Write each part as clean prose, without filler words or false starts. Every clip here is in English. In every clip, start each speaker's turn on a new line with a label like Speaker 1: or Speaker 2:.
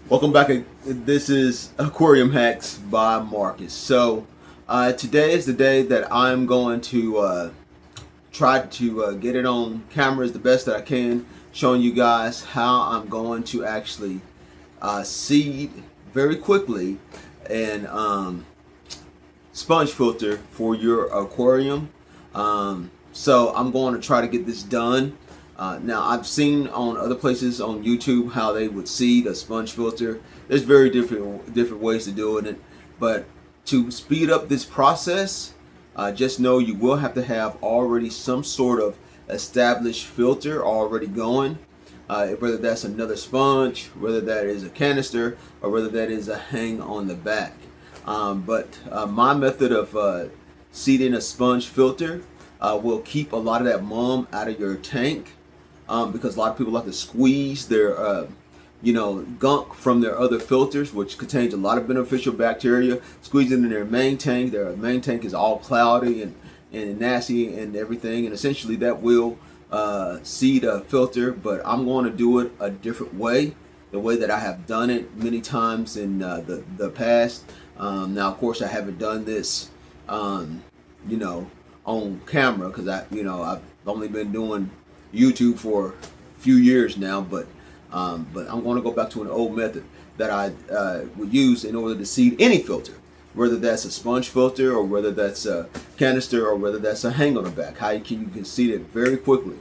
Speaker 1: Welcome back. This is Aquarium Hacks by Marcus. So today is the day that I'm going to try to get it on camera as the best that I can, showing you guys how I'm going to actually seed very quickly and sponge filter for your aquarium. So I'm going to try to get this done. Now I've seen on other places on YouTube how they would seed a sponge filter. There's very different ways to do it, but to speed up this process, just know you will have to have already some sort of established filter already going. Whether that's another sponge, whether that is a canister, or whether that is a hang on the back. But my method of seeding a sponge filter will keep a lot of that mum out of your tank, because a lot of people like to squeeze their gunk from their other filters, which contains a lot of beneficial bacteria, squeeze it in their main tank. Their main tank is all cloudy and nasty and everything, and essentially that will seed a filter. But I'm going to do it a different way, the way that I have done it many times in the past. Now, of course, I haven't done this, on camera, because I've only been doing YouTube for a few years now. But I'm going to go back to an old method that I would use in order to seed any filter, whether that's a sponge filter or whether that's a canister or whether that's a hang on the back. How you can seed it very quickly.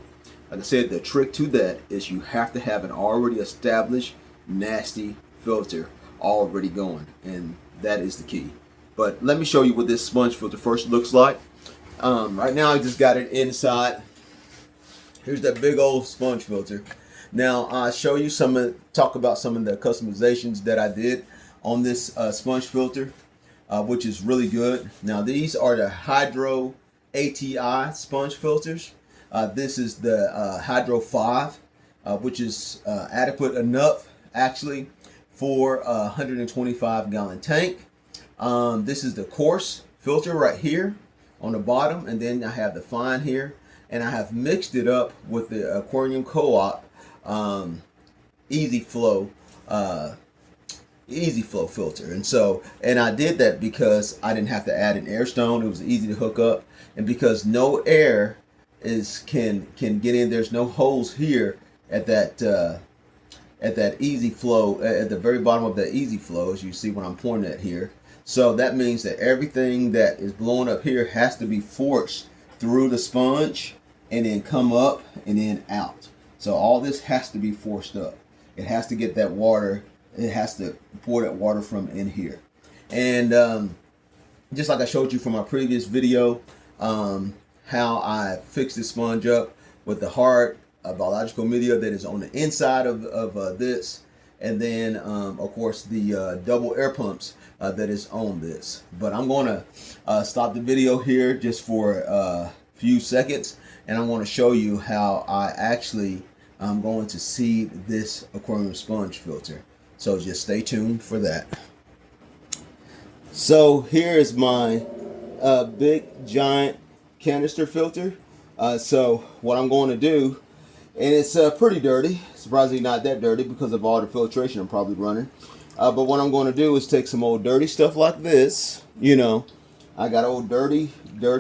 Speaker 1: Like I said, the trick to that is you have to have an already established nasty filter already going, and that is the key. But let me show you what this sponge filter first looks like. Right now I just got it inside. Here's that big old sponge filter. Now I'll show you talk about some of the customizations that I did on this sponge filter, which is really good. Now these are the Hydro ATI sponge filters. This is the Hydro 5, which is adequate enough actually for a 125 gallon tank. This is the coarse filter right here on the bottom, and then I have the fine here, and I have mixed it up with the Aquarium Co-op Easy Flow filter. And I did that because I didn't have to add an air stone. It was easy to hook up, and because no air can get in. There's no holes here at that easy flow, at the very bottom of that easy flow, as you see when I'm pointing at here. So that means that everything that is blowing up here has to be forced through the sponge and then come up and then out. So all this has to be forced up. It has to get that water. It has to pour that water from in here. And just like I showed you from my previous video, how I fixed the sponge up with the hard biological media that is on the inside of this, and then of course the double air pumps that is on this. But I'm going to stop the video here just for a few seconds, and I'm going to show you how I actually I'm going to seed this aquarium sponge filter. So just stay tuned for that. So here is my big giant canister filter. So what I'm going to do, and it's pretty dirty, surprisingly not that dirty because of all the filtration I'm probably running. But what I'm going to do is take some old dirty stuff like this. I got old dirty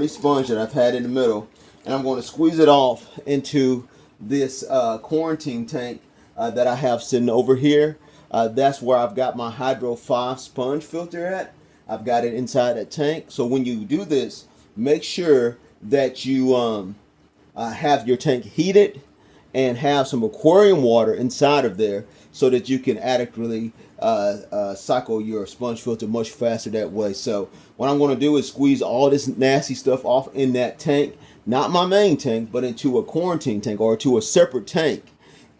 Speaker 1: sponge that I've had in the middle, and I'm going to squeeze it off into this quarantine tank that I have sitting over here. That's where I've got my Hydro 5 sponge filter at. I've got it inside that tank. So when you do this, make sure that you have your tank heated and have some aquarium water inside of there, so that you can adequately cycle your sponge filter much faster that way. So what I'm going to do is squeeze all this nasty stuff off in that tank, not my main tank, but into a quarantine tank or to a separate tank,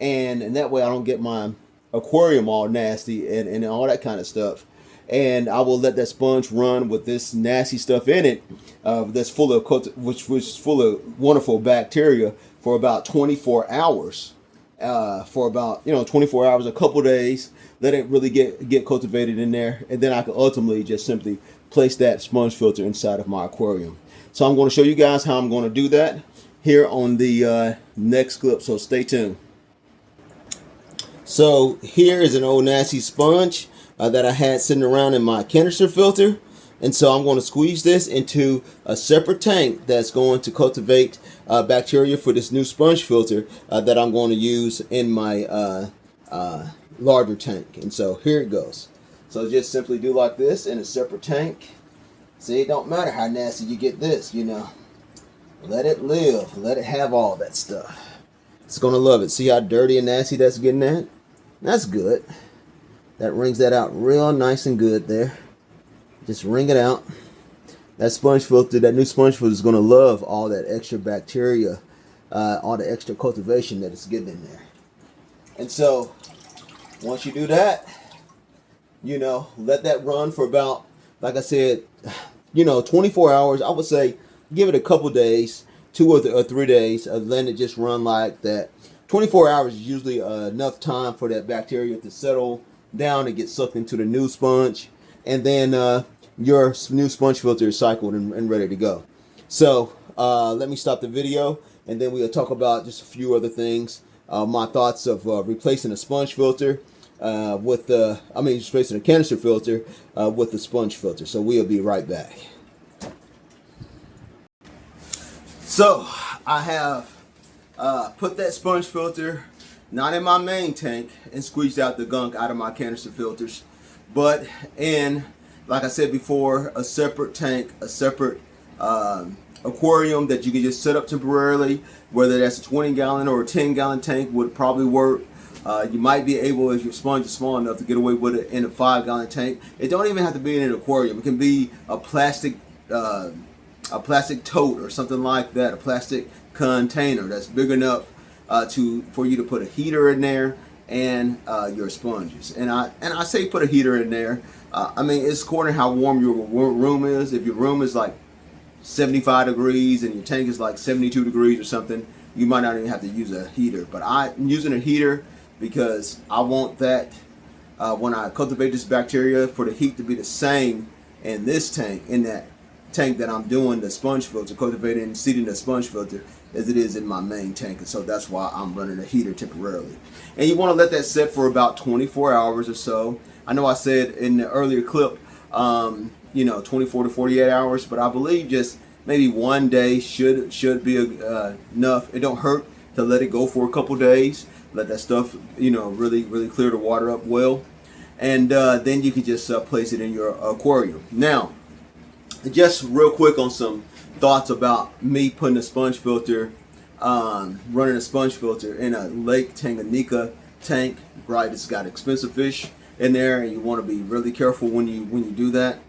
Speaker 1: and that way I don't get my aquarium all nasty and all that kind of stuff. And I will let that sponge run with this nasty stuff in it, that's full of which is full of wonderful bacteria, for about 24 hours. For about 24 hours, a couple days. Let it really get cultivated in there, and then I can ultimately just simply place that sponge filter inside of my aquarium. So I'm going to show you guys how I'm going to do that here on the next clip. So stay tuned. So here is an old nasty sponge that I had sitting around in my canister filter. And so I'm going to squeeze this into a separate tank that's going to cultivate bacteria for this new sponge filter that I'm going to use in my larger tank. And so here it goes. So just simply do like this in a separate tank. See, it don't matter how nasty you get this, you know. Let it live. Let it have all that stuff. It's going to love it. See how dirty and nasty that's getting at? That's good. That wrings that out real nice and good there. Just wring it out. That sponge filter, that new sponge filter is going to love all that extra bacteria, all the extra cultivation that it's getting in there. And so, once you do that, you know, let that run for about, like I said, you know, 24 hours. I would say give it a couple days, 2 or 3 days, letting it just run like that. 24 hours is usually enough time for that bacteria to settle down and get sucked into the new sponge. And then your new sponge filter is cycled and ready to go. So let me stop the video, and then we'll talk about just a few other things. My thoughts of replacing a sponge filter replacing a canister filter with the sponge filter. So we'll be right back. So I have put that sponge filter not in my main tank and squeezed out the gunk out of my canister filters, but in, like I said before, a separate tank, a separate aquarium that you can just set up temporarily. Whether that's a 20-gallon or a 10-gallon tank would probably work. You might be able, if your sponge is small enough, to get away with it in a 5-gallon tank. It don't even have to be in an aquarium. It can be a plastic tote or something like that, a plastic container that's big enough for you to put a heater in there and your sponges. And I say put a heater in there. I mean, it's according to how warm your room is. If your room is like 75 degrees and your tank is like 72 degrees or something, you might not even have to use a heater. But I'm using a heater because I want that when I cultivate this bacteria, for the heat to be the same in this tank, in that tank that I'm doing the sponge filter, cultivating and seeding the sponge filter, as it is in my main tank. And so that's why I'm running a heater temporarily. And you want to let that set for about 24 hours or so. I know I said in the earlier clip, 24 to 48 hours, but I believe just maybe 1 day should be enough. It don't hurt to let it go for a couple days. Let that stuff, really clear the water up well. And then you can just place it in your aquarium. Now, just real quick on some thoughts about me putting a sponge filter, running a sponge filter in a Lake Tanganyika tank. Right, it's got expensive fish in there, and you want to be really careful when you do that.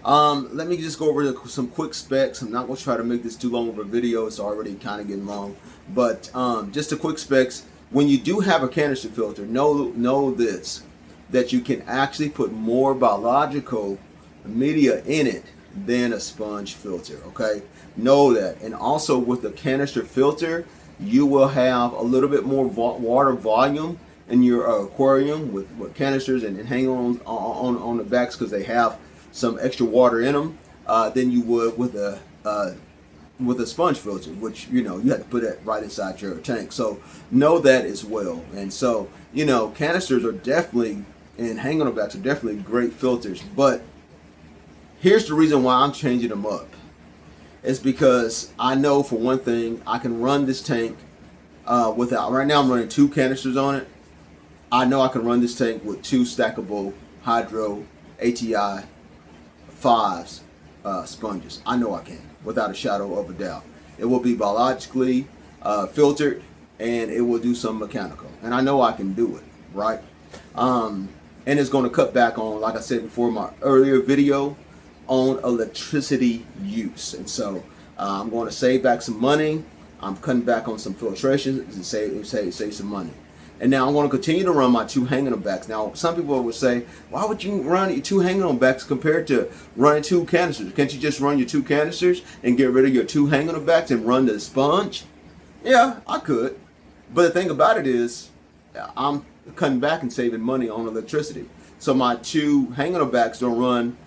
Speaker 1: Let me just go over some quick specs. I'm not going to try to make this too long of a video. It's already kind of getting long, but just the quick specs. When you do have a canister filter, know this, that you can actually put more biological media in it than a sponge filter. Okay, know that. And also with the canister filter, you will have a little bit more water volume in your aquarium with canisters and hang on the backs, because they have some extra water in them than you would with a sponge filter, which you have to put it right inside your tank. So know that as well. And so canisters are definitely, and hang on the backs are definitely great filters. But here's the reason why I'm changing them up. It's because I know, for one thing, I can run this tank without. Right now I'm running 2 canisters on it. I know I can run this tank with 2 stackable Hydro ATI 5s sponges. I know I can, without a shadow of a doubt. It will be biologically filtered, and it will do some mechanical. And I know I can do it, right? And it's going to cut back on, like I said before in my earlier video, on electricity use. And so I'm going to save back some money. I'm cutting back on some filtration to save some money. And now I'm going to continue to run my 2 hanging on backs. Now, some people would say, why would you run your 2 hanging on backs compared to running 2 canisters? Can't you just run your 2 canisters and get rid of your 2 hanging on backs and run the sponge? Yeah, I could. But the thing about it is, I'm cutting back and saving money on electricity. So my 2 hanging on backs don't run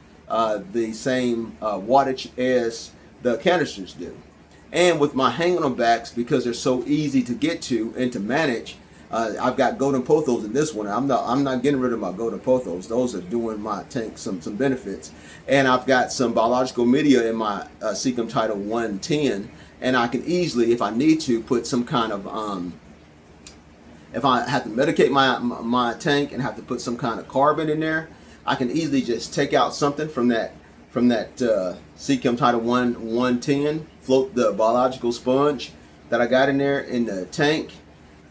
Speaker 1: the same wattage as the canisters do. And with my hanging on backs, because they're so easy to get to and to manage, I've got golden pothos in this one. I'm not getting rid of my golden pothos. Those are doing my tank some benefits. And I've got some biological media in my Seacom Title 110, and I can easily, if I need to, put some kind of if I have to medicate my tank and have to put some kind of carbon in there, I can easily just take out something from that Seacom Title 110, float the biological sponge that I got in there in the tank,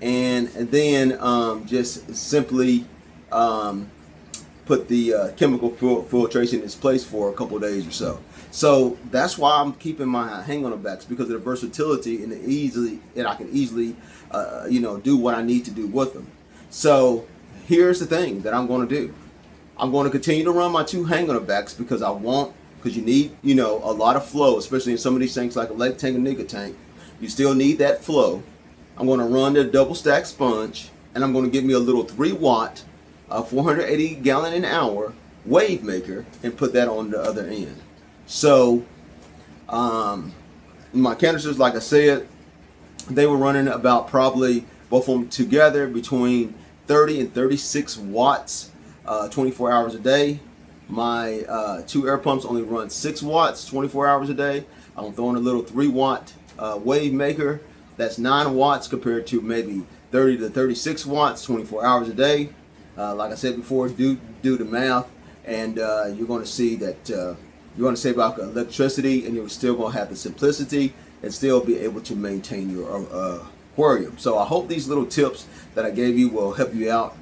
Speaker 1: and then just simply put the chemical filtration in its place for a couple of days or so. So that's why I'm keeping my hang on the backs, because of the versatility and I can easily do what I need to do with them. So here's the thing that I'm going to do. I'm going to continue to run my 2 hang on the backs because you need a lot of flow, especially in some of these tanks like a Lake Tanganyika tank. You still need that flow. I'm going to run the double stack sponge, and I'm going to get me a little 3-watt 480 gallon an hour wave maker and put that on the other end. So my canisters, like I said, they were running about probably both of them together between 30 and 36 watts 24 hours a day. My 2 air pumps only run 6 watts 24 hours a day. I'm throwing a little 3-watt wave maker. That's 9 watts compared to maybe 30 to 36 watts 24 hours a day. Like I said before, do the math, and you're going to see that you're going to save about electricity, and you're still going to have the simplicity and still be able to maintain your aquarium. So I hope these little tips that I gave you will help you out.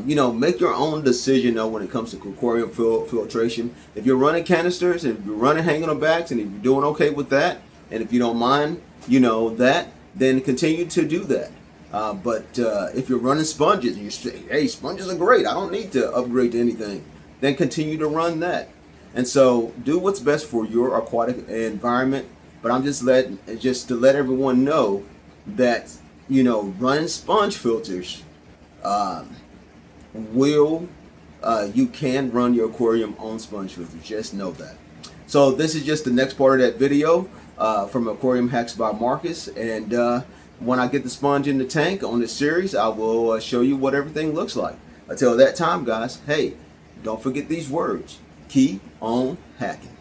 Speaker 1: Make your own decision though when it comes to aquarium filtration. If you're running canisters, and if you're running hang on the backs, and if you're doing okay with that, and if you don't mind, that, then continue to do that. But if you're running sponges and you say, hey, sponges are great, I don't need to upgrade to anything, then continue to run that. And so do what's best for your aquatic environment. But I'm just to let everyone know that running sponge filters you can run your aquarium on sponge filters. Just know that. So this is just the next part of that video from Aquarium Hacks by Marcus, and when I get the sponge in the tank on this series, I will show you what everything looks like. Until that time, guys, hey, don't forget these words. Keep on hacking.